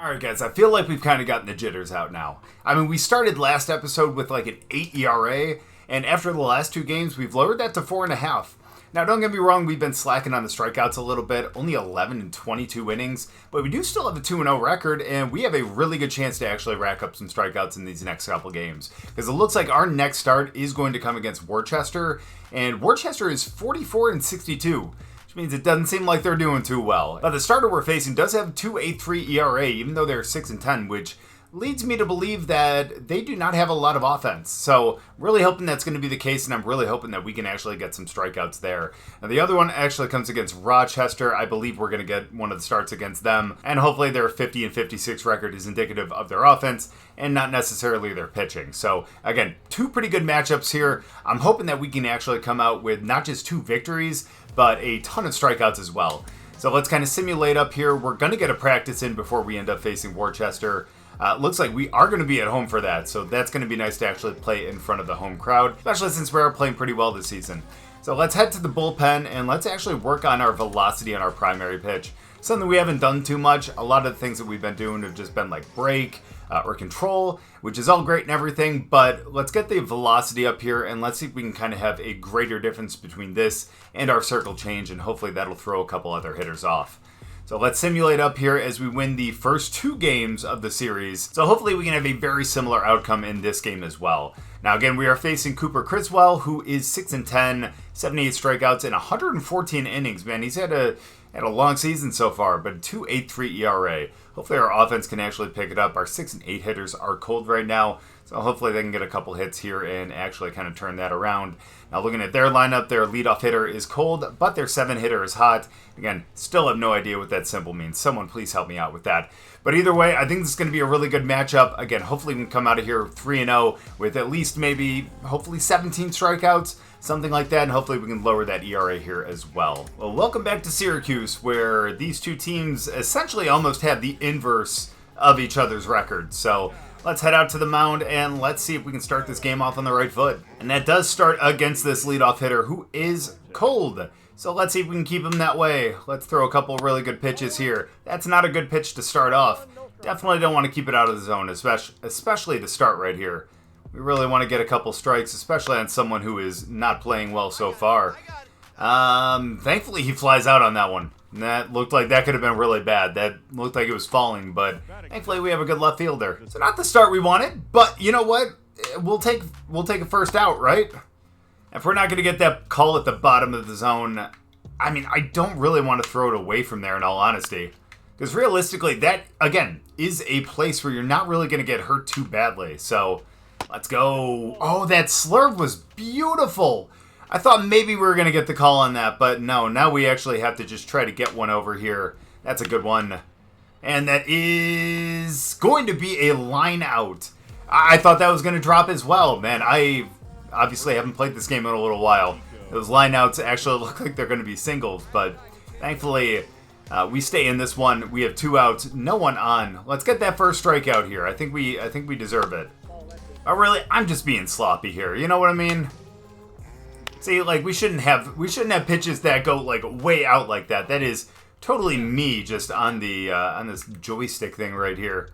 Alright guys, I feel like we've kind of gotten the jitters out now. I mean, we started last episode with like an 8 ERA, and after the last two games, we've lowered that to 4.5. Now, don't get me wrong, we've been slacking on the strikeouts a little bit, only 11 in 22 innings, but we do still have a 2-0 record, and we have a really good chance to actually rack up some strikeouts in these next couple games. Because it looks like our next start is going to come against Worcester, and Worcester is 44 and 62. Which means it doesn't seem like they're doing too well. But the starter we're facing does have a 2.83 ERA, even though they're 6 and 10, which leads me to believe that they do not have a lot of offense. So really hoping that's going to be the case, and I'm really hoping that we can actually get some strikeouts there. Now the other one actually comes against Rochester. I believe we're going to get one of the starts against them, and hopefully their 50 and 56 record is indicative of their offense and not necessarily their pitching. So again, two pretty good matchups here. I'm hoping that we can actually come out with not just 2 victories, but a ton of strikeouts as well. So let's kind of simulate up here. We're going to get a practice in before we end up facing Worcester. Looks like we are going to be at home for that, so that's going to be nice to actually play in front of the home crowd, especially since we're playing pretty well this season. So let's head to the bullpen, and let's actually work on our velocity on our primary pitch. Something we haven't done too much. A lot of the things that we've been doing have just been like break or control, which is all great and everything, but let's get the velocity up here, and let's see if we can kind of have a greater difference between this and our circle change, and hopefully that'll throw a couple other hitters off. So let's simulate up here as we win the first 2 games of the series. So hopefully we can have a very similar outcome in this game as well. Now again, we are facing Cooper Criswell, who is 6 and 10, 78 strikeouts, and 114 innings. Man, he's had a long season so far, but 2.83 ERA. Hopefully our offense can actually pick it up. Our 6 and 8 hitters are cold right now, so hopefully they can get a couple hits here and actually kind of turn that around. Now looking at their lineup, their leadoff hitter is cold, but their 7 hitter is hot. Again, still have no idea what that symbol means. Someone please help me out with that. But either way, I think this is going to be a really good matchup. Again, hopefully we can come out of here 3-0 with at least maybe, hopefully 17 strikeouts, something like that, and hopefully we can lower that ERA here as well. Well, welcome back to Syracuse, where these two teams essentially almost have the inverse of each other's records. So let's head out to the mound, and let's see if we can start this game off on the right foot. And that does start against this leadoff hitter, who is cold. So let's see if we can keep him that way. Let's throw a couple really good pitches here. That's not a good pitch to start off. Definitely don't want to keep it out of the zone, especially to start right here. We really want to get a couple strikes, especially on someone who is not playing well so far. Thankfully he flies out on that one. That looked like that could have been really bad. That looked like it was falling, but thankfully we have a good left fielder. So not the start we wanted, but you know what? We'll take a first out, right? If we're not going to get that call at the bottom of the zone, I mean, I don't really want to throw it away from there in all honesty. Because realistically, that, again, is a place where you're not really going to get hurt too badly. So let's go. Oh, that slurve was beautiful. I thought maybe we were going to get the call on that, but no. Now we actually have to just try to get one over here. That's a good one. And that is going to be a line out. I thought that was going to drop as well. Man, I obviously haven't played this game in a little while. Those line outs actually look like they're going to be singles, but thankfully we stay in this one. We have 2 outs, no one on. Let's get that first strikeout here. I think we deserve it. But really, I'm just being sloppy here. You know what I mean? See, like we shouldn't have pitches that go like way out like that. That is totally me just on the on this joystick thing right here.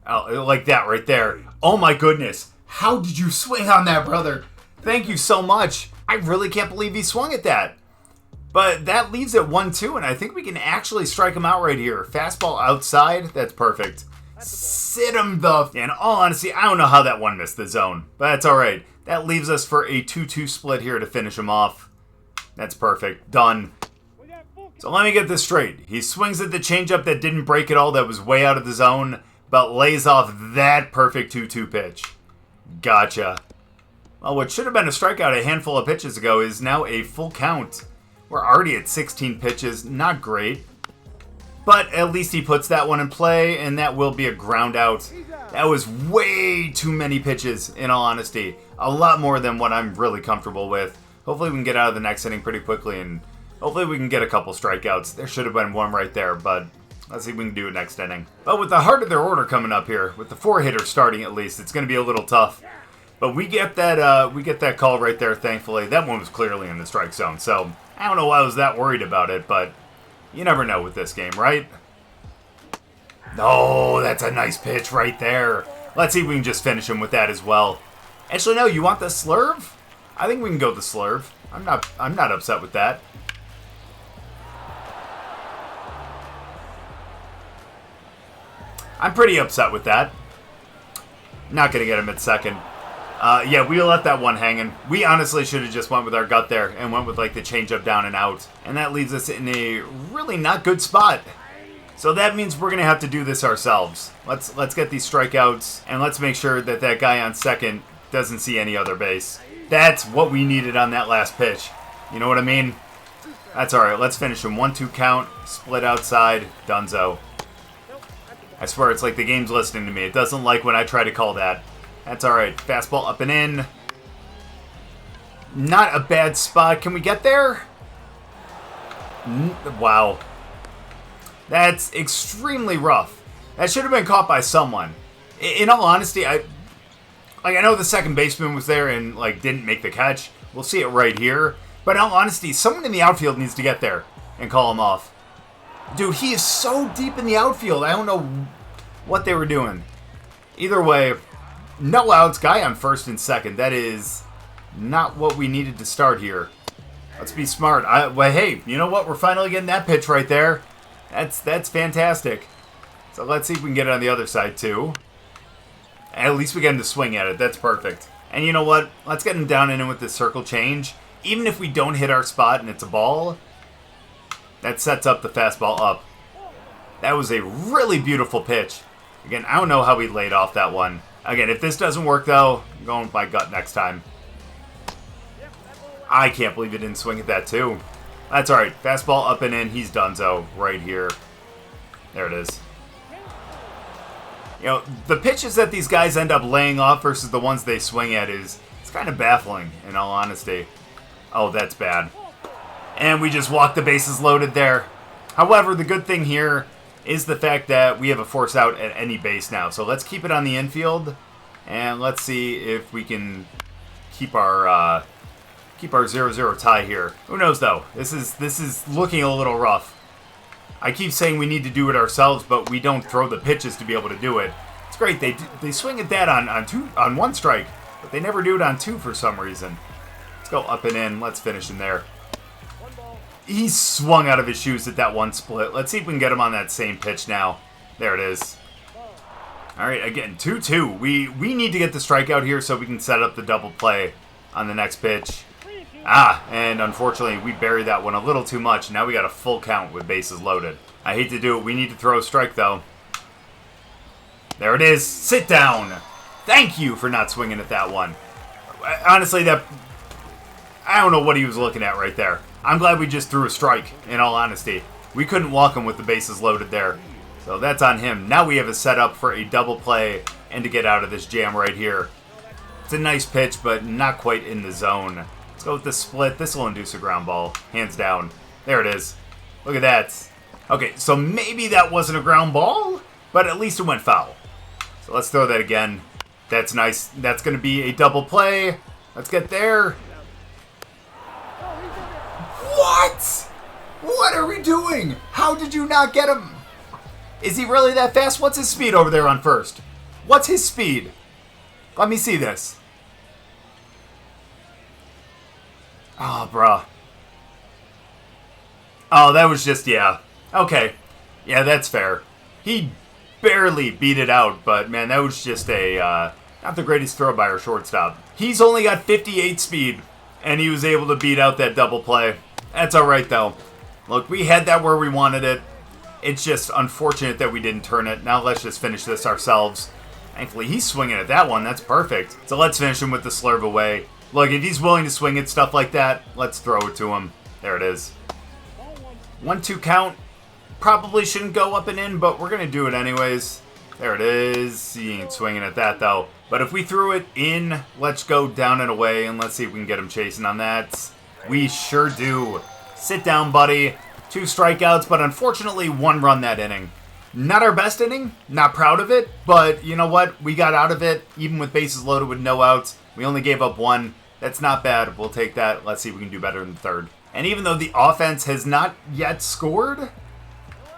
Oh, like that right there. Oh my goodness. How did you swing on that, brother? Thank you so much. I really can't believe he swung at that. But that leaves it 1-2, and I think we can actually strike him out right here. Fastball outside. That's perfect. Sit him the... In all honesty, I don't know how that one missed the zone, but that's all right. That leaves us for a 2-2 split here to finish him off. That's perfect. Done. So let me get this straight. He swings at the changeup that didn't break at all, that was way out of the zone, but lays off that perfect 2-2 pitch. Gotcha. Well, what should have been a strikeout a handful of pitches ago is now a full count. We're already at 16 pitches. Not great. But at least he puts that one in play, and that will be a ground out. That was way too many pitches, in all honesty. A lot more than what I'm really comfortable with. Hopefully we can get out of the next inning pretty quickly, and hopefully we can get a couple strikeouts. There should have been one right there, but let's see if we can do it next inning. But with the heart of their order coming up here, with the 4-hitter starting at least, it's going to be a little tough. But we get that call right there, thankfully. That one was clearly in the strike zone, so I don't know why I was that worried about it, but you never know with this game, right? No, that's a nice pitch right there. Let's see if we can just finish him with that as well. Actually, no, you want the slurve? I think we can go the slurve. I'm not upset with that. I'm pretty upset with that. Not going to get him at second. Yeah, we let that one hanging. We honestly should have just went with our gut there and went with like the changeup down and out. And that leaves us in a really not good spot. So that means we're going to have to do this ourselves. Let's get these strikeouts and let's make sure that that guy on second doesn't see any other base. That's what we needed on that last pitch. You know what I mean? That's all right. Let's finish him. 1-2 count, split outside, donezo. I swear it's like the game's listening to me. It doesn't like when I try to call that. That's all right. Fastball up and in. Not a bad spot. Can we get there? Wow. That's extremely rough. That should have been caught by someone. In all honesty, I know the second baseman was there and like didn't make the catch. We'll see it right here. But in all honesty, someone in the outfield needs to get there and call him off. Dude, he is so deep in the outfield. I don't know what they were doing. Either way, no outs, guy on first and second. That is not what we needed to start here. Let's be smart. Well, hey, you know what? We're finally getting that pitch right there. That's fantastic. So let's see if we can get it on the other side too. At least we get him to swing at it. That's perfect. And you know what? Let's get him down and in with this circle change. Even if we don't hit our spot and it's a ball, that sets up the fastball up. That was a really beautiful pitch. Again, I don't know how we laid off that one. Again, if this doesn't work, though, I'm going with my gut next time. I can't believe he didn't swing at that, too. That's all right. Fastball up and in. He's donezo right here. There it is. You know, the pitches that these guys end up laying off versus the ones they swing at it's kind of baffling, in all honesty. Oh, that's bad. And we just walked the bases loaded there. However, the good thing here is the fact that we have a force out at any base now. So let's keep it on the infield, and let's see if we can keep our 0-0 tie here. Who knows though? This is looking a little rough. I keep saying we need to do it ourselves, but we don't throw the pitches to be able to do it. It's great. They swing at that on one strike, but they never do it on two for some reason. Let's go up and in. Let's finish him there. He swung out of his shoes at that one split. Let's see if we can get him on that same pitch now. There it is. All right, again, 2-2. We need to get the strikeout here so we can set up the double play on the next pitch. And unfortunately, we buried that one a little too much. Now we got a full count with bases loaded. I hate to do it. We need to throw a strike, though. There it is. Sit down. Thank you for not swinging at that one. Honestly, I don't know what he was looking at right there. I'm glad we just threw a strike, in all honesty. We couldn't walk him with the bases loaded there. So that's on him. Now we have a setup for a double play and to get out of this jam right here. It's a nice pitch, but not quite in the zone. Let's go with the split. This will induce a ground ball. Hands down. There it is. Look at that. Okay, so maybe that wasn't a ground ball, but at least it went foul. So let's throw that again. That's nice. That's going to be a double play. Let's get there. What? What are we doing? How did you not get him? Is he really that fast? What's his speed over there on first? What's his speed? Let me see this. Oh, bruh. Oh, that was just, yeah. Okay. Yeah, that's fair. He barely beat it out, but, man, that was just not the greatest throw by our shortstop. He's only got 58 speed, and he was able to beat out that double play. That's all right, though. Look, we had that where we wanted it. It's just unfortunate that we didn't turn it. Now let's just finish this ourselves. Thankfully, he's swinging at that one. That's perfect. So let's finish him with the slurve away. Look, if he's willing to swing at stuff like that, let's throw it to him. There it is. 1-2 count. Probably shouldn't go up and in, but we're going to do it anyways. There it is. He ain't swinging at that, though. But if we threw it in, let's go down and away, and let's see if we can get him chasing on that. We sure do. Sit down, buddy. 2 strikeouts, but unfortunately 1 run that inning. Not our best inning. Not proud of it, but you know what? We got out of it, even with bases loaded with no outs. We only gave up 1. That's not bad. We'll take that. Let's see if we can do better in the third. And even though the offense has not yet scored,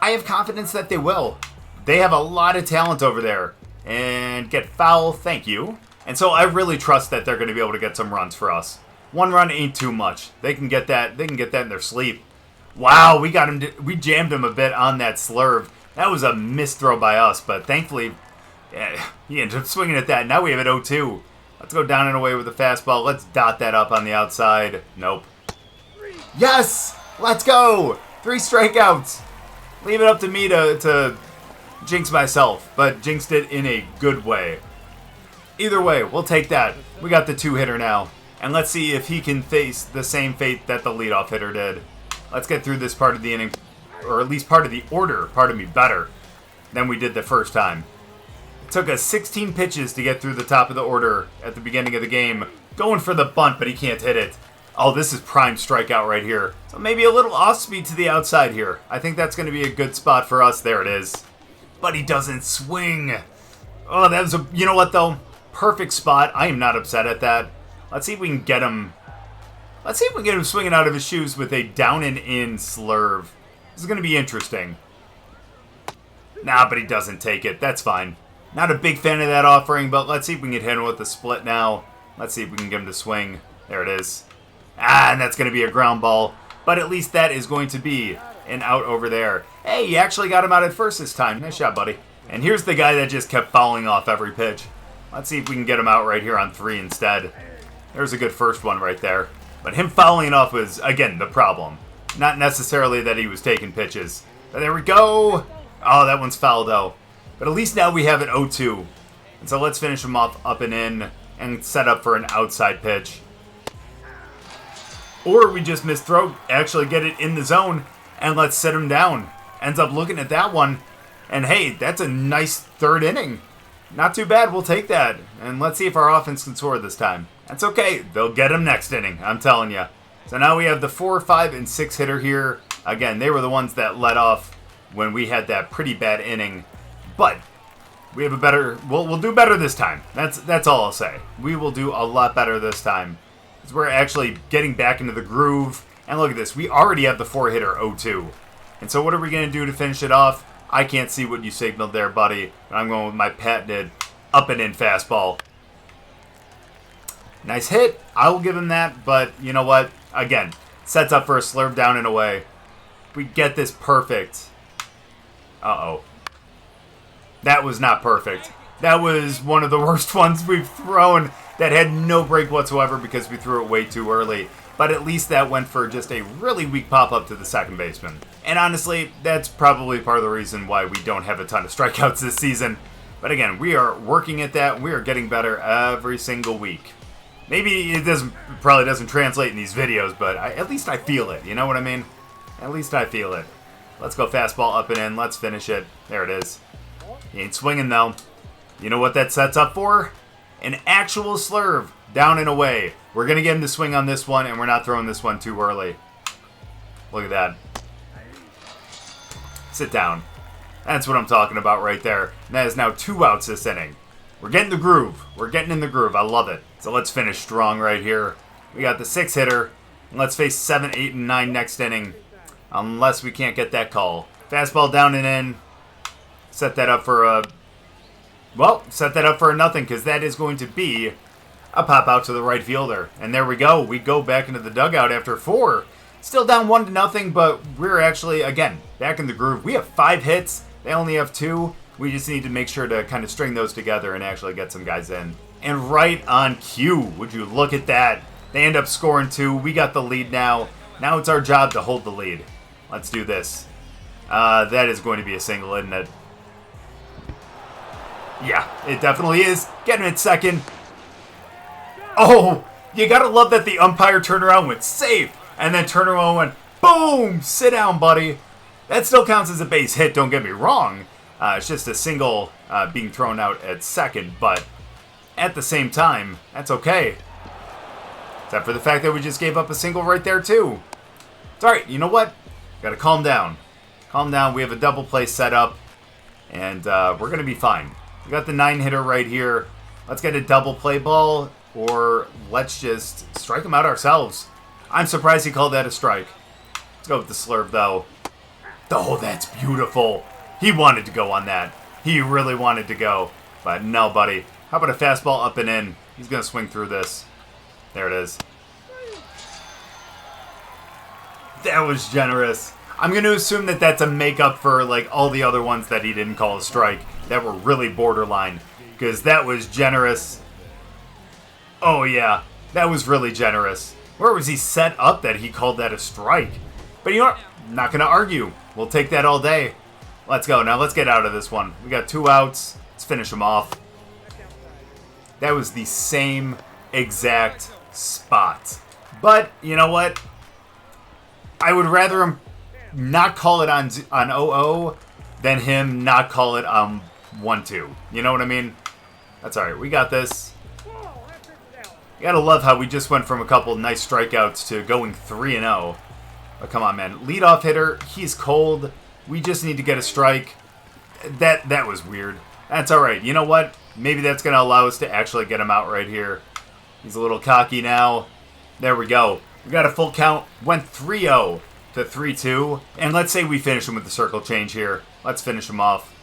I have confidence that they will. They have a lot of talent over there. And get foul, thank you. And so I really trust that they're going to be able to get some runs for us. One run ain't too much. They can get that. They can get that in their sleep. Wow, we got him. We jammed him a bit on that slurve. That was a missed throw by us, but thankfully, he ended up swinging at that. Now we have it 0-2. Let's go down and away with the fastball. Let's dot that up on the outside. Nope. Yes! Let's go! 3 strikeouts. Leave it up to me to jinx myself, but jinxed it in a good way. Either way, we'll take that. We got the 2-hitter now. And let's see if he can face the same fate that the leadoff hitter did. Let's get through this part of the inning, or at least part of the order, better than we did the first time. It took us 16 pitches to get through the top of the order at the beginning of the game. Going for the bunt, but he can't hit it. Oh, this is prime strikeout right here. So maybe a little off-speed to the outside here. I think that's going to be a good spot for us. There it is. But he doesn't swing. Oh, that was a... You know what, though? Perfect spot. I am not upset at that. Let's see if we can get him... Let's see if we can get him swinging out of his shoes with a down and in slurve. This is going to be interesting. Nah, but he doesn't take it. That's fine. Not a big fan of that offering, but let's see if we can get him with the split now. Let's see if we can get him to swing. There it is. Ah, and that's going to be a ground ball. But at least that is going to be an out over there. Hey, you actually got him out at first this time. Nice shot, buddy. And here's the guy that just kept fouling off every pitch. Let's see if we can get him out right here on 3 instead. There's a good first one right there. But him fouling off was, again, the problem. Not necessarily that he was taking pitches. But there we go. Oh, that one's foul, though. But at least now we have an 0-2. And so let's finish him off up and in and set up for an outside pitch. Or we just miss throw, actually get it in the zone, and let's sit him down. Ends up looking at that one. And hey, that's a nice 3rd inning. Not too bad, we'll take that. And let's see if our offense can score this time. That's okay, they'll get him next inning, I'm telling you. So now we have the 4, 5, and 6 hitter here. Again, they were the ones that led off when we had that pretty bad inning. But we have a better, we'll do better this time. That's all I'll say. We will do a lot better this time. Because we're actually getting back into the groove. And look at this, we already have the 4-hitter 0-2. And so what are we going to do to finish it off? I can't see what you signaled there, buddy. But I'm going with my patented up and in fastball. Nice hit. I will give him that. But you know what? Again, sets up for a slurve down and away. We get this perfect. Uh-oh. That was not perfect. That was one of the worst ones we've thrown that had no break whatsoever because we threw it way too early. But at least that went for just a really weak pop-up to the second baseman. And honestly, that's probably part of the reason why we don't have a ton of strikeouts this season. But again, we are working at that. We are getting better every single week. Maybe it probably doesn't translate in these videos, but at least I feel it. You know what I mean? At least I feel it. Let's go fastball up and in. Let's finish it. There it is. He ain't swinging, though. You know what that sets up for? An actual slurve down and away. We're going to get him to swing on this one, and we're not throwing this one too early. Look at that. Sit down. That's what I'm talking about right there. And that is now 2 outs this inning. We're getting the groove. We're getting in the groove. I love it. So let's finish strong right here. We got the 6-hitter. And let's face 7, 8, and 9 next inning. Unless we can't get that call. Fastball down and in. Set that up for a... Well, set that up for a nothing, because that is going to be a pop out to the right fielder. And there we go. We go back into the dugout after 4. Still down 1-0, but we're actually, again, back in the groove. We have 5 hits. They only have 2. We just need to make sure to kind of string those together and actually get some guys in. And right on cue, would you look at that? They end up scoring 2. We got the lead now. Now it's our job to hold the lead. Let's do this. That is going to be a single, isn't it? Yeah, it definitely is. Get him at second. Oh, you gotta love that the umpire turned around, went safe, and then turned around and went, boom, sit down, buddy. That still counts as a base hit, don't get me wrong. It's just a single being thrown out at second, but at the same time, that's okay. Except for the fact that we just gave up a single right there, too. It's alright, you know what? Gotta calm down. Calm down, we have a double play set up, and we're gonna be fine. We got the 9-hitter right here. Let's get a double play ball, or let's just strike him out ourselves. I'm surprised he called that a strike. Let's go with the slurve, though. Oh, that's beautiful. He wanted to go on that. He really wanted to go. But no, buddy. How about a fastball up and in? He's going to swing through this. There it is. That was generous. I'm going to assume that that's a makeup for like all the other ones that he didn't call a strike that were really borderline. Because that was generous. Oh yeah, that was really generous. Where was he set up that he called that a strike? But you know what? I'm not going to argue. We'll take that all day. Let's go. Now let's get out of this one. We got 2 outs. Let's finish him off. That was the same exact spot. But you know what? I would rather him not call it on 0-0 than him not call it on 1-2. You know what I mean? That's all right. We got this. You gotta love how we just went from a couple nice strikeouts to going 3-0. But come on, man. Leadoff hitter. He's cold. We just need to get a strike. That was weird. That's all right. You know what? Maybe that's going to allow us to actually get him out right here. He's a little cocky now. There we go. We got a full count. Went 3-0 to 3-2. And let's say we finish him with the circle change here. Let's finish him off.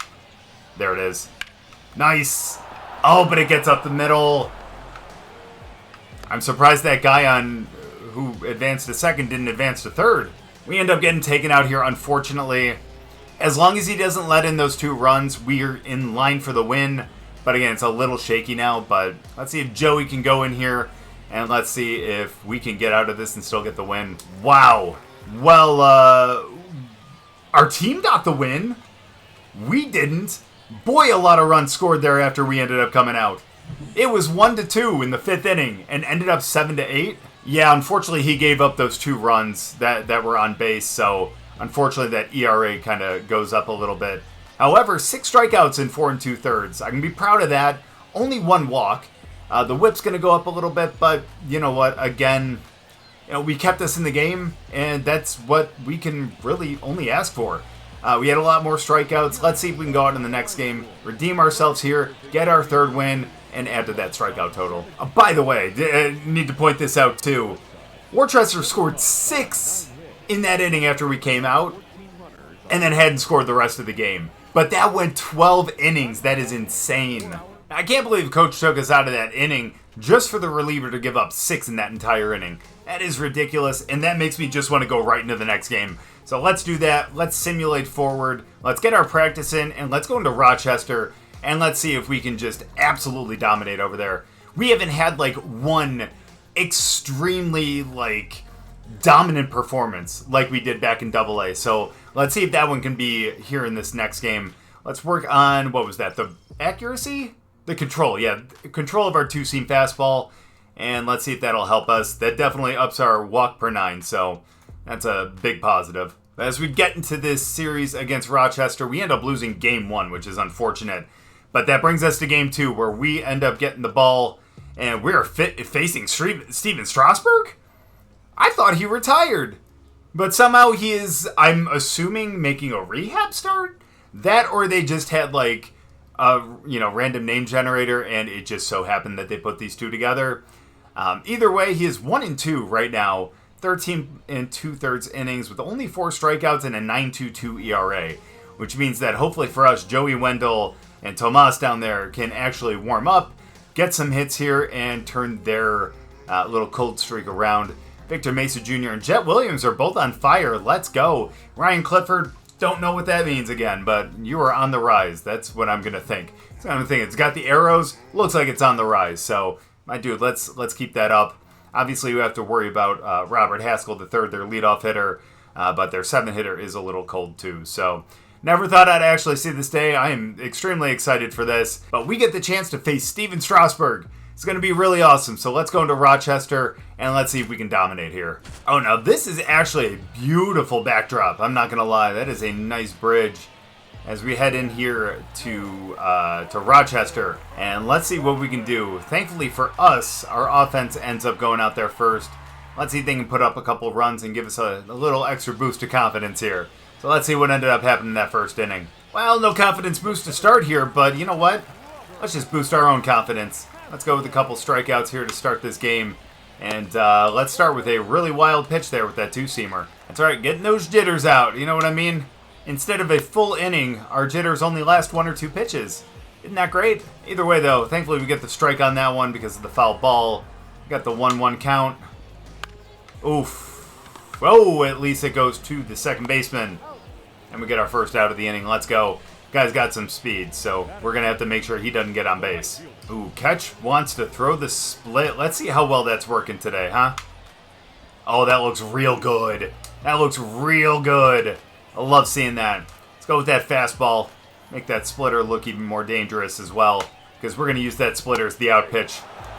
There it is. Nice. Oh, but it gets up the middle. I'm surprised that guy on who advanced to second didn't advance to third. We end up getting taken out here, unfortunately. As long as he doesn't let in those 2 runs, we're in line for the win. But again, it's a little shaky now. But let's see if Joey can go in here. And let's see if we can get out of this and still get the win. Wow. Well, our team got the win. We didn't. Boy, a lot of runs scored there after we ended up coming out. It was 1-2 in the 5th inning and ended up 7-8. Yeah, unfortunately, he gave up those 2 runs that were on base. So, unfortunately, that ERA kind of goes up a little bit. However, 6 strikeouts in 4 2/3. I can be proud of that. Only 1 walk. The whip's going to go up a little bit, but you know what? Again, we kept us in the game, and that's what we can really only ask for. We had a lot more strikeouts. Let's see if we can go out in the next game, redeem ourselves here, get our 3rd win, and add to that strikeout total. By the way, I need to point this out too. Worcester scored 6 in that inning after we came out, and then hadn't scored the rest of the game. But that went 12 innings. That is insane. I can't believe Coach took us out of that inning just for the reliever to give up 6 in that entire inning. That is ridiculous, and that makes me just want to go right into the next game. So let's do that. Let's simulate forward. Let's get our practice in, and let's go into Rochester, and let's see if we can just absolutely dominate over there. We haven't had, like, one extremely, like, dominant performance like we did back in AA. So let's see if that one can be here in this next game. Let's work on, what was that, the accuracy? The control, yeah. Control of our 2-seam fastball. And let's see if that'll help us. That definitely ups our walk per 9, so that's a big positive. As we get into this series against Rochester, we end up losing Game 1, which is unfortunate. But that brings us to Game 2, where we end up getting the ball, and we're facing Steven Strasburg? I thought he retired. But somehow he is, I'm assuming, making a rehab start? That, or they just had, like, a random name generator, and it just so happened that they put these 2 together. Either way, he is 1-2 right now. 13 2/3 innings with only 4 strikeouts and a 9.22 ERA. Which means that hopefully for us, Joey Wendell and Tomas down there can actually warm up, get some hits here, and turn their little cold streak around. Victor Mesa Jr. and Jet Williams are both on fire. Let's go. Ryan Clifford, don't know what that means again, but you are on the rise. That's what I'm going to think. It's got the arrows. Looks like it's on the rise. So, my dude, let's keep that up. Obviously, we have to worry about Robert Haskell III, their leadoff hitter, but their 7th hitter is a little cold too. So, never thought I'd actually see this day. I am extremely excited for this. But we get the chance to face Steven Strasburg. It's going to be really awesome. So let's go into Rochester and let's see if we can dominate here. Oh, now this is actually a beautiful backdrop. I'm not going to lie. That is a nice bridge as we head in here to Rochester. And let's see what we can do. Thankfully for us, our offense ends up going out there first. Let's see if they can put up a couple runs and give us a little extra boost of confidence here. So let's see what ended up happening in that first inning. Well, no confidence boost to start here, but you know what? Let's just boost our own confidence. Let's go with a couple strikeouts here to start this game. And let's start with a really wild pitch there with that 2-seamer. That's all right, getting those jitters out, you know what I mean? Instead of a full inning, our jitters only last 1 or 2 pitches. Isn't that great? Either way, though, thankfully we get the strike on that one because of the foul ball. Got the 1-1 count. Oof. Oh, at least it goes to the second baseman. And we get our first out of the inning. Let's go. Guy's got some speed, so we're going to have to make sure he doesn't get on base. Ooh, catch wants to throw the split. Let's see how well that's working today, huh? Oh, that looks real good. That looks real good. I love seeing that. Let's go with that fastball. Make that splitter look even more dangerous as well, because we're going to use that splitter as the out pitch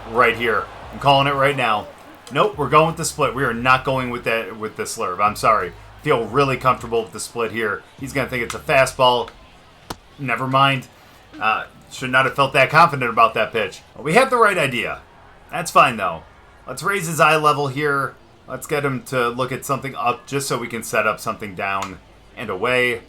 right here. I'm calling it right now. Nope, we're going with the split. We are not going with the slurve. I'm sorry. Feel really comfortable with the split here. He's going to think it's a fastball. Never mind. Should not have felt that confident about that pitch. Well, we have the right idea. That's fine, though. Let's raise his eye level here. Let's get him to look at something up just so we can set up something down and away.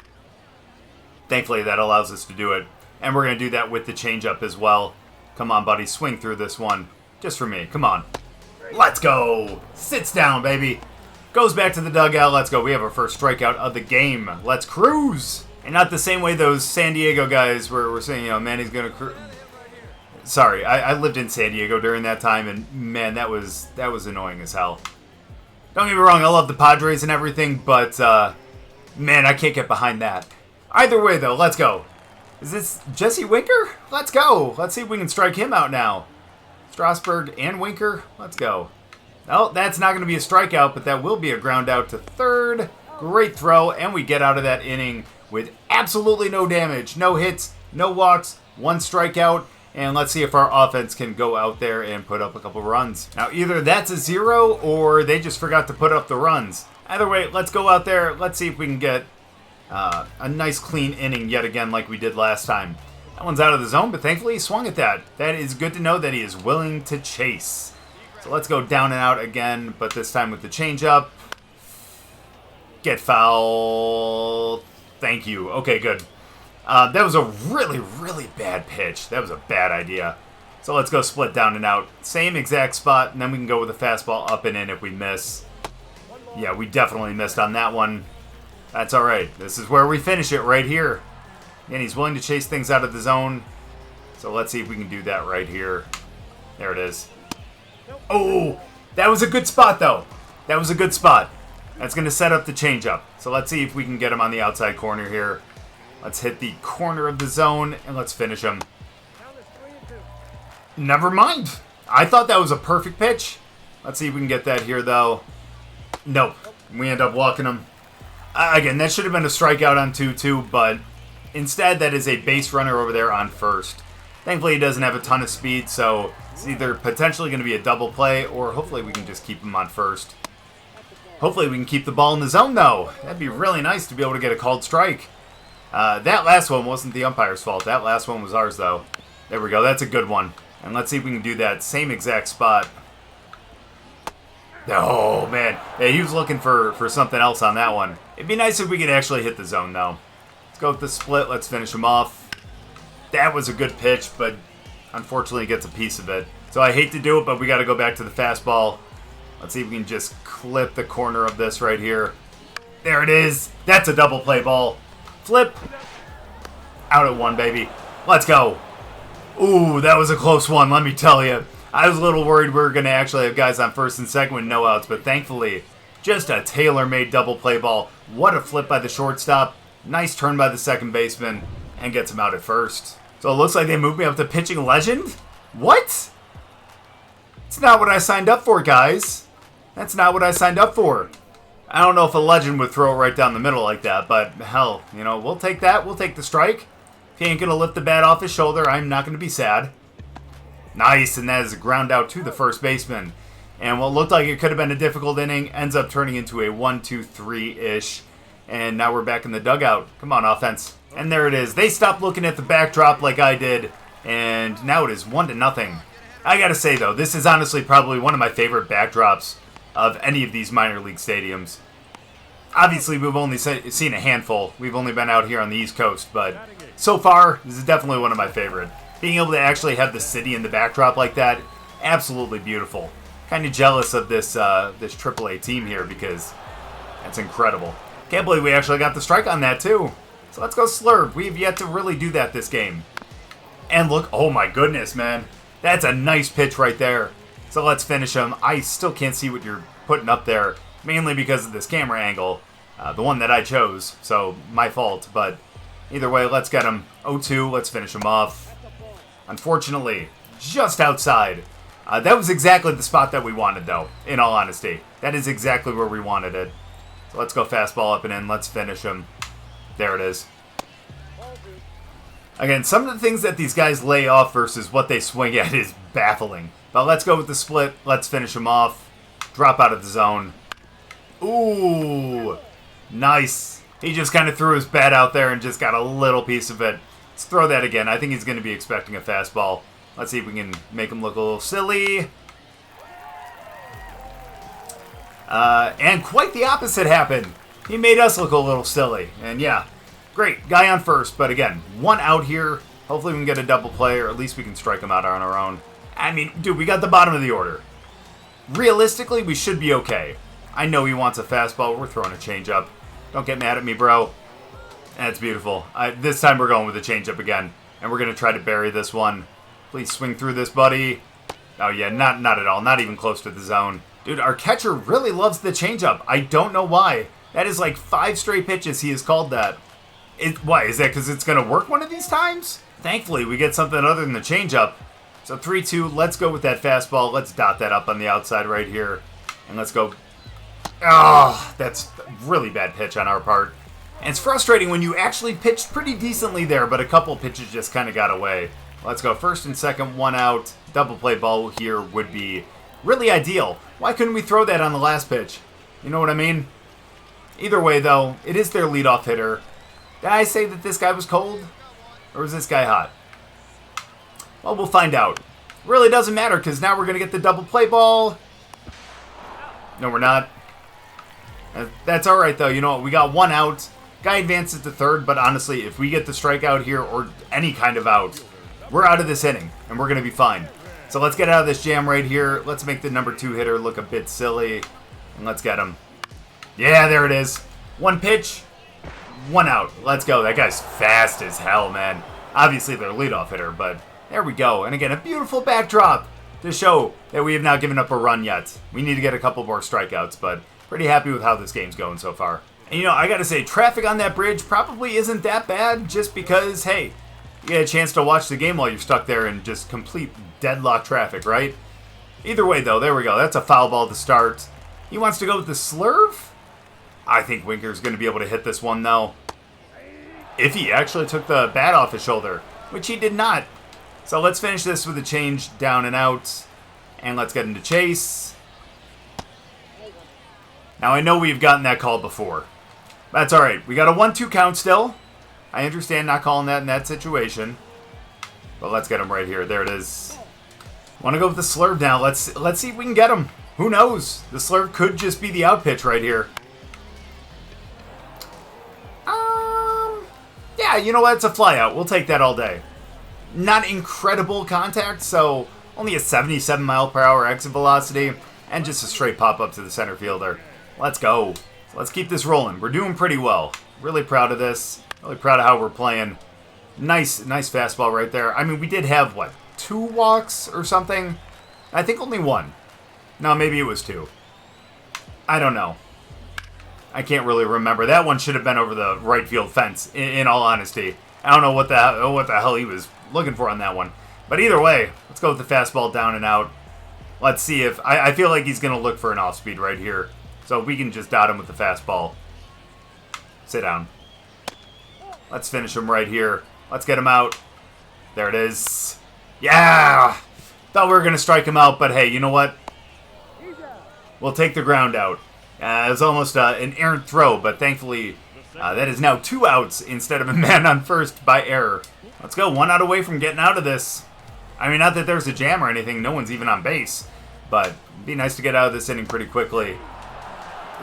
Thankfully, that allows us to do it. And we're going to do that with the changeup as well. Come on, buddy. Swing through this one. Just for me. Come on. Let's go. Sits down, baby. Goes back to the dugout. Let's go. We have our first strikeout of the game. Let's cruise. And not the same way those San Diego guys were saying, you know, man, he's going to cruise. Sorry, I lived in San Diego during that time, and man, that was annoying as hell. Don't get me wrong, I love the Padres and everything, but man, I can't get behind that. Either way, though, let's go. Is this Jesse Winker? Let's go. Let's see if we can strike him out now. Strasburg and Winker, let's go. Oh, that's not going to be a strikeout, but that will be a ground out to third. Great throw, and we get out of that inning with absolutely no damage. No hits, no walks, 1 strikeout. And let's see if our offense can go out there and put up a couple runs. Now, either that's a 0 or they just forgot to put up the runs. Either way, let's go out there. Let's see if we can get a nice clean inning yet again like we did last time. That one's out of the zone, but thankfully he swung at that. That is good to know that he is willing to chase. So let's go down and out again, but this time with the changeup. Get foul. Thank you. Okay, good. That was a really, really bad pitch. That was a bad idea. So let's go split down and out. Same exact spot, and then we can go with a fastball up and in if we miss. Yeah, we definitely missed on that one. That's all right. This is where we finish it right here. And he's willing to chase things out of the zone. So let's see if we can do that right here. There it is. Oh, that was a good spot, though. That was a good spot. That's going to set up the changeup. So let's see if we can get him on the outside corner here. Let's hit the corner of the zone, and let's finish him. Never mind. I thought that was a perfect pitch. Let's see if we can get that here, though. Nope. We end up walking him. Again, that should have been a strikeout on 2-2, but instead that is a base runner over there on first. Thankfully, he doesn't have a ton of speed, so it's either potentially going to be a double play, or hopefully we can just keep him on first. Hopefully we can keep the ball in the zone, though. That'd be really nice to be able to get a called strike. That last one wasn't the umpire's fault. That last one was ours, though. There we go. That's a good one. And let's see if we can do that same exact spot. Oh, man. Yeah, he was looking for something else on that one. It'd be nice if we could actually hit the zone, though. Let's go with the split. Let's finish him off. That was a good pitch, but unfortunately gets a piece of it. So I hate to do it, but we got to go back to the fastball. Let's see if we can just clip the corner of this right here. There it is. That's a double play ball. Flip. Out at 1, baby. Let's go. Ooh, that was a close one, let me tell you. I was a little worried we were going to actually have guys on first and second with no outs, but thankfully, just a tailor-made double play ball. What a flip by the shortstop. Nice turn by the second baseman, and gets him out at first. So it looks like they moved me up to pitching legend? What? It's not what I signed up for, guys. That's not what I signed up for. I don't know if a legend would throw it right down the middle like that, but hell, you know, we'll take that. We'll take the strike. If he ain't going to lift the bat off his shoulder, I'm not going to be sad. Nice, and that is a ground out to the first baseman. And what looked like it could have been a difficult inning ends up turning into a 1-2-3-ish. And now we're back in the dugout. Come on, offense. And there it is. They stopped looking at the backdrop like I did, and now it is 1-0. I gotta say, though, this is honestly probably one of my favorite backdrops of any of these minor league stadiums. Obviously, we've only seen a handful. We've only been out here on the East Coast, but so far, this is definitely one of my favorite. Being able to actually have the city in the backdrop like that, absolutely beautiful. Kind of jealous of this AAA team here because that's incredible. Can't believe we actually got the strike on that, too. So let's go slurve. We've yet to really do that this game. And look, oh my goodness, man. That's a nice pitch right there. So let's finish him. I still can't see what you're putting up there, mainly because of this camera angle. The one that I chose, so my fault. But either way, let's get him. 0-2, let's finish him off. Unfortunately, just outside. That was exactly the spot that we wanted, though, in all honesty. That is exactly where we wanted it. So let's go fastball up and in. Let's finish him. There it is. Again, some of the things that these guys lay off versus what they swing at is baffling. But let's go with the split. Let's finish him off. Drop out of the zone. Ooh, nice. He just kind of threw his bat out there and just got a little piece of it. Let's throw that again. I think he's going to be expecting a fastball. Let's see if we can make him look a little silly. And quite the opposite happened. He made us look a little silly. And yeah, great. Guy on first. But again, one out here. Hopefully we can get a double play, or at least we can strike him out on our own. I mean, dude, we got the bottom of the order. Realistically, we should be okay. I know he wants a fastball. We're throwing a changeup. Don't get mad at me, bro. That's beautiful. This time we're going with a changeup again. And we're going to try to bury this one. Please swing through this, buddy. Oh, yeah, not at all. Not even close to the zone. Dude, our catcher really loves the changeup. I don't know why. That is like 5 straight pitches he has called that. Why? Is that because it's going to work one of these times? Thankfully, we get something other than the changeup. So 3-2, let's go with that fastball. Let's dot that up on the outside right here. And let's go. Oh, that's a really bad pitch on our part. And it's frustrating when you actually pitched pretty decently there, but a couple pitches just kind of got away. Let's go first and second, one out. Double play ball here would be really ideal. Why couldn't we throw that on the last pitch? You know what I mean? Either way, though, it is their leadoff hitter. Did I say that this guy was cold? Or was this guy hot? Well, we'll find out. Really doesn't matter, because now we're going to get the double play ball. No, we're not. That's all right, though. You know what? We got one out. Guy advances to third, but honestly, if we get the strikeout here, or any kind of out, we're out of this inning, and we're going to be fine. So let's get out of this jam right here. Let's make the number 2 hitter look a bit silly, and let's get him. Yeah, there it is. One pitch, one out. Let's go. That guy's fast as hell, man. Obviously, they're a leadoff hitter, but there we go. And again, a beautiful backdrop to show that we have not given up a run yet. We need to get a couple more strikeouts, but pretty happy with how this game's going so far. And you know, I gotta say, traffic on that bridge probably isn't that bad, just because, hey, you get a chance to watch the game while you're stuck there in just complete deadlock traffic, right? Either way, though, there we go. That's a foul ball to start. He wants to go with the slurve? I think Winker's going to be able to hit this one, though. If he actually took the bat off his shoulder, which he did not. So let's finish this with a change down and out. And let's get into chase. Now, I know we've gotten that call before. That's all right. We got a 1-2 count still. I understand not calling that in that situation. But let's get him right here. There it is. Want to go with the slurve now. Let's see if we can get him. Who knows? The slurve could just be the out pitch right here. Yeah, you know what? It's a flyout. We'll take that all day. Not incredible contact, so only a 77 mile per hour exit velocity, and just a straight pop up to the center fielder. Let's go. So let's keep this rolling. We're doing pretty well. Really proud of this. Really proud of how we're playing. Nice fastball right there. I mean, we did have, what, 2 walks or something? I think only 1. No, maybe it was 2. I don't know. I can't really remember. That one should have been over the right field fence, in all honesty. I don't know what the hell he was looking for on that one. But either way, let's go with the fastball down and out. Let's see if... I feel like he's going to look for an off-speed right here. So we can just dot him with the fastball. Sit down. Let's finish him right here. Let's get him out. There it is. Yeah! Thought we were going to strike him out, but hey, you know what? We'll take the ground out. It was almost an errant throw, but thankfully that is now 2 outs instead of a man on first by error. Let's go. 1 out away from getting out of this. I mean, not that there's a jam or anything. No one's even on base. But it'd be nice to get out of this inning pretty quickly.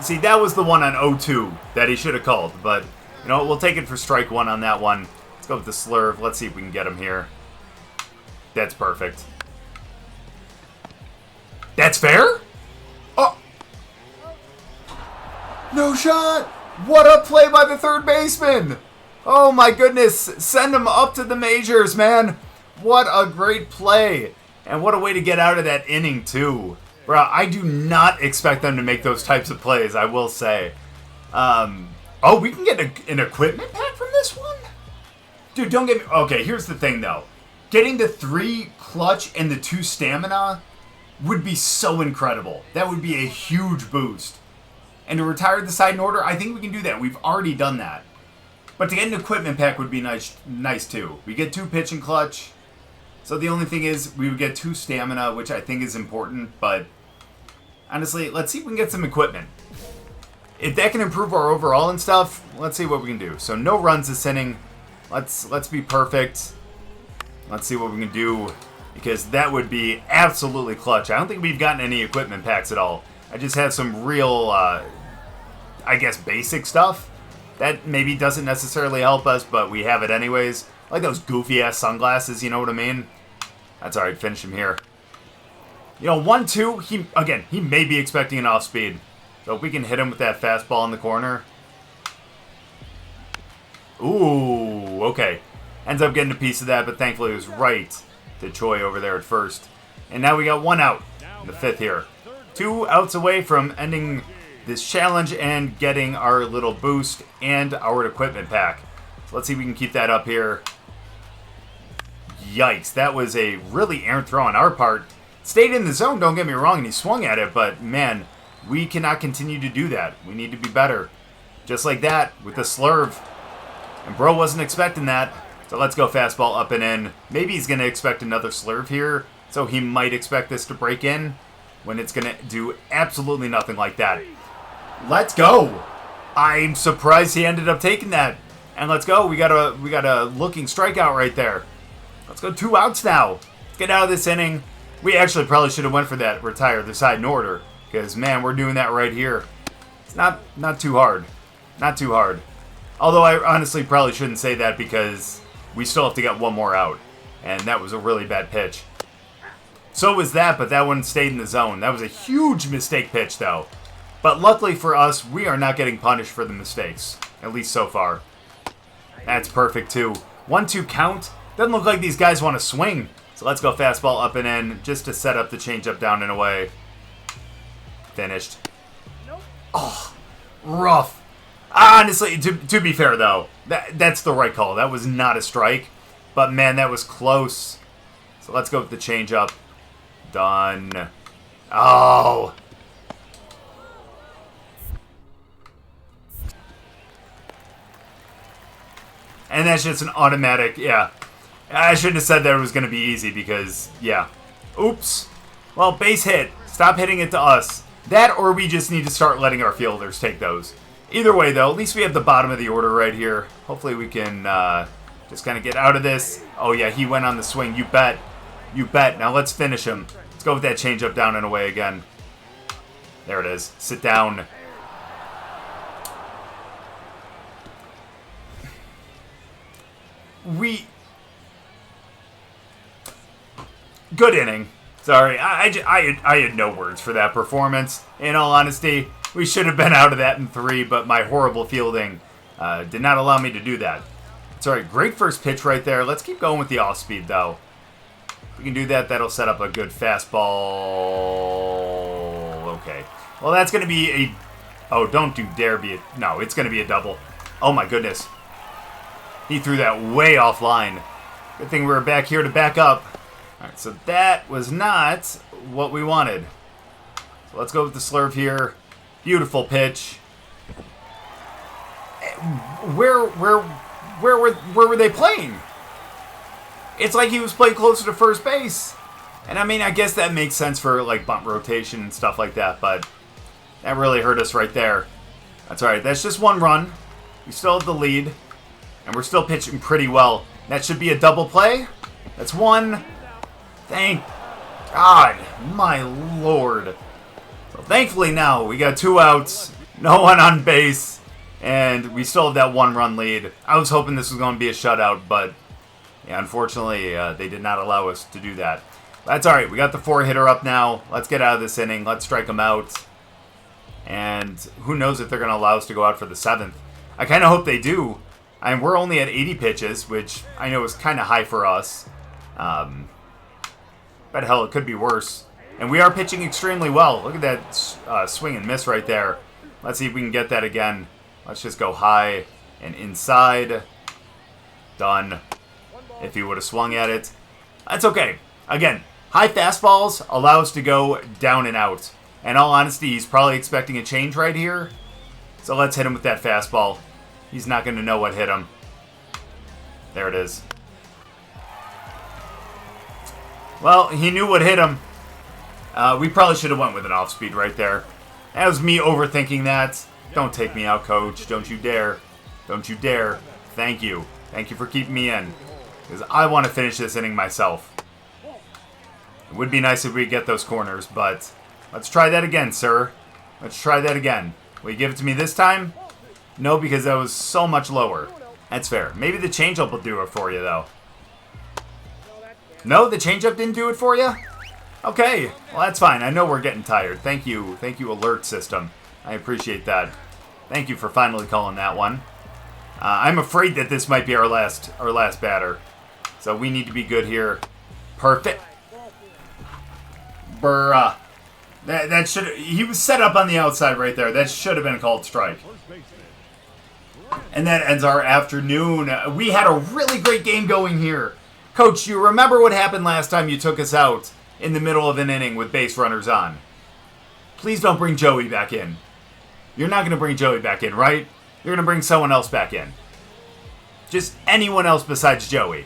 See, that was the one on 0-2 that he should have called. But, you know, we'll take it for strike 1 on that one. Let's go with the slurve. Let's see if we can get him here. That's perfect. That's fair? Oh! No shot! What a play by the third baseman! Oh my goodness, send him up to the majors, man. What a great play. And what a way to get out of that inning, too. Bro, I do not expect them to make those types of plays, I will say. Oh, we can get an equipment pack from this one? Dude, don't get me... Okay, here's the thing, though. Getting the 3 clutch and the 2 stamina would be so incredible. That would be a huge boost. And to retire the side in order, I think we can do that. We've already done that. But to get an equipment pack would be nice too. We get 2 pitch and clutch. So the only thing is, we would get 2 stamina, which I think is important. But honestly, let's see if we can get some equipment. If that can improve our overall and stuff, let's see what we can do. So no runs this inning. Let's be perfect. Let's see what we can do, because that would be absolutely clutch. I don't think we've gotten any equipment packs at all. I just have some real, I guess, basic stuff. That maybe doesn't necessarily help us, but we have it anyways. Like those goofy-ass sunglasses, you know what I mean? That's alright, finish him here. You know, 1-2, he may be expecting an off-speed. So if we can hit him with that fastball in the corner. Ooh, okay. Ends up getting a piece of that, but thankfully it was right to Choi over there at first. And now we got 1 out in the 5th here. 2 outs away from ending this challenge and getting our little boost and our equipment pack. So let's see if we can keep that up here. Yikes, that was a really errant throw on our part. Stayed in the zone, don't get me wrong, and he swung at it, but man, we cannot continue to do that. We need to be better. Just like that, with the slurve. And bro wasn't expecting that. So let's go fastball up and in. Maybe he's going to expect another slurve here, so he might expect this to break in, when it's going to do absolutely nothing like that. Let's go! I'm surprised he ended up taking that. And let's go. We got a looking strikeout right there. Let's go 2 outs now. Let's get out of this inning. We actually probably should have went for that retire the side in order, because man, we're doing that right here. It's not too hard. Not too hard. Although I honestly probably shouldn't say that, because we still have to get 1 more out. And that was a really bad pitch. So was that, but that one stayed in the zone. That was a huge mistake pitch, though. But luckily for us, we are not getting punished for the mistakes. At least so far. That's perfect, too. 1-2 count. Doesn't look like these guys want to swing. So let's go fastball up and in, just to set up the changeup down and away. Finished. Oh, rough. Honestly, to be fair, though, that's the right call. That was not a strike. But, man, that was close. So let's go with the changeup. Done. Oh. And that's just an automatic, yeah. I shouldn't have said that it was going to be easy because, yeah. Oops. Well, base hit. Stop hitting it to us. That or we just need to start letting our fielders take those. Either way, though, at least we have the bottom of the order right here. Hopefully we can just kind of get out of this. Oh, yeah, he went on the swing. You bet. You bet. Now let's finish him. Let's go with that changeup down and away again. There it is. Sit down. Good inning. Sorry, I had no words for that performance. In all honesty, we should have been out of that in 3, but my horrible fielding did not allow me to do that. Sorry, great first pitch right there. Let's keep going with the off-speed, though. If we can do that, that'll set up a good fastball. Okay. Well, that's going to be a... Oh, don't you dare be a... No, it's going to be a double. Oh, my goodness. He threw that way offline. Good thing we were back here to back up. All right, so that was not what we wanted. So let's go with the slurve here. Beautiful pitch. Where were they playing? It's like he was playing closer to first base. And I mean, I guess that makes sense for like bunt rotation and stuff like that, but that really hurt us right there. That's all right. That's just 1 run. We still have the lead, and we're still pitching pretty well. That should be a double play. That's 1. Thank God, my Lord. So thankfully now we got 2 outs, no one on base, and we still have that 1-run lead. I was hoping this was going to be a shutout, but yeah, unfortunately they did not allow us to do that. That's all right. We got the 4-hitter up now. Let's get out of this inning. Let's strike him out. And who knows if they're going to allow us to go out for the 7th. I kind of hope they do. I mean, we're only at 80 pitches, which I know is kind of high for us. But hell, it could be worse. And we are pitching extremely well. Look at that swing and miss right there. Let's see if we can get that again. Let's just go high and inside. Done. If he would have swung at it. That's okay. Again, high fastballs allow us to go down and out. In all honesty, he's probably expecting a change right here. So let's hit him with that fastball. He's not going to know what hit him. There it is. Well, he knew what hit him. We probably should have went with an off-speed right there. That was me overthinking that. Don't take me out, coach. Don't you dare. Don't you dare. Thank you. Thank you for keeping me in. Because I want to finish this inning myself. It would be nice if we get those corners, but let's try that again, sir. Let's try that again. Will you give it to me this time? No, because that was so much lower. That's fair. Maybe the changeup will do it for you, though. No, the changeup didn't do it for you? Okay, well that's fine. I know we're getting tired. Thank you, alert system. I appreciate that. Thank you for finally calling that one. I'm afraid that this might be our last batter, so we need to be good here. Perfect. Bruh. That should. He was set up on the outside right there. That should have been a called strike. And that ends our afternoon. We had a really great game going here. Coach, you remember what happened last time you took us out in the middle of an inning with base runners on? Please don't bring Joey back in. You're not going to bring Joey back in, right? You're going to bring someone else back in. Just anyone else besides Joey.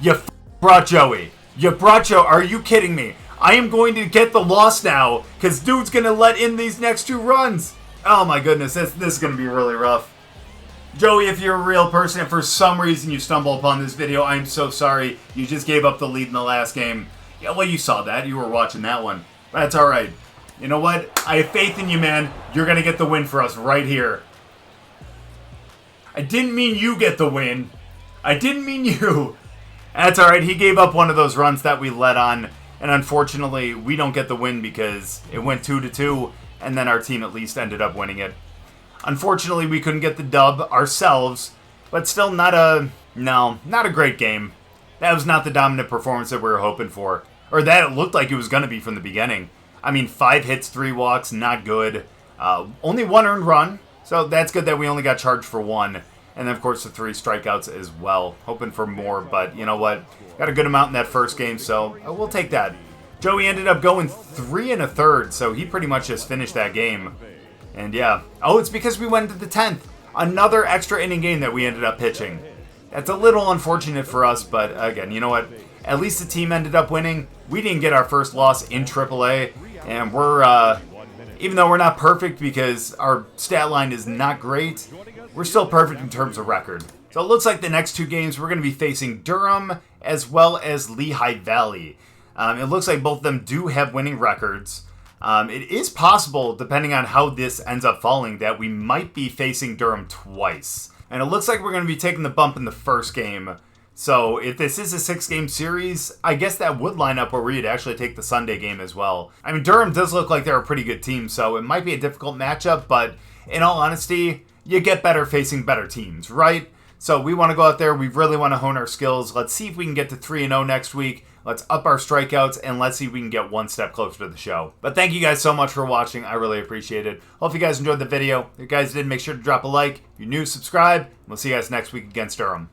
You brought Joey. You brought Joey. Are you kidding me? I am going to get the loss now because dude's going to let in these next 2 runs. Oh my goodness, this is going to be really rough. Joey, if you're a real person and for some reason you stumble upon this video, I'm so sorry. You just gave up the lead in the last game. Yeah, well, you saw that. You were watching that one. That's all right. You know what? I have faith in you, man. You're going to get the win for us right here. I didn't mean you get the win. I didn't mean you. That's all right. He gave up one of those runs that we led on. And unfortunately, we don't get the win because it went 2-2. And then our team at least ended up winning it. Unfortunately, we couldn't get the dub ourselves, but still not a great game. That was not the dominant performance that we were hoping for, or that it looked like it was going to be from the beginning. I mean, 5 hits, 3 walks, not good. Only 1 earned run, so that's good that we only got charged for 1. And then, of course, the 3 strikeouts as well. Hoping for more, but you know what? Got a good amount in that first game, so we'll take that. Joey ended up going 3 1/3, so he pretty much just finished that game. And yeah. Oh, it's because we went to the 10th. Another extra inning game that we ended up pitching. That's a little unfortunate for us, but again, you know what? At least the team ended up winning. We didn't get our first loss in AAA, and we're, even though we're not perfect because our stat line is not great, we're still perfect in terms of record. So it looks like the next 2 games we're going to be facing Durham as well as Lehigh Valley. It looks like both of them do have winning records. It is possible, depending on how this ends up falling, that we might be facing Durham twice. And it looks like we're going to be taking the bump in the first game. So if this is a 6-game series, I guess that would line up where we'd actually take the Sunday game as well. I mean, Durham does look like they're a pretty good team, so it might be a difficult matchup, but in all honesty, you get better facing better teams, right? So we want to go out there. We really want to hone our skills. Let's see if we can get to 3-0 next week. Let's up our strikeouts, and let's see if we can get 1 step closer to the show. But thank you guys so much for watching. I really appreciate it. Hope you guys enjoyed the video. If you guys did, make sure to drop a like. If you're new, subscribe. We'll see you guys next week against Durham.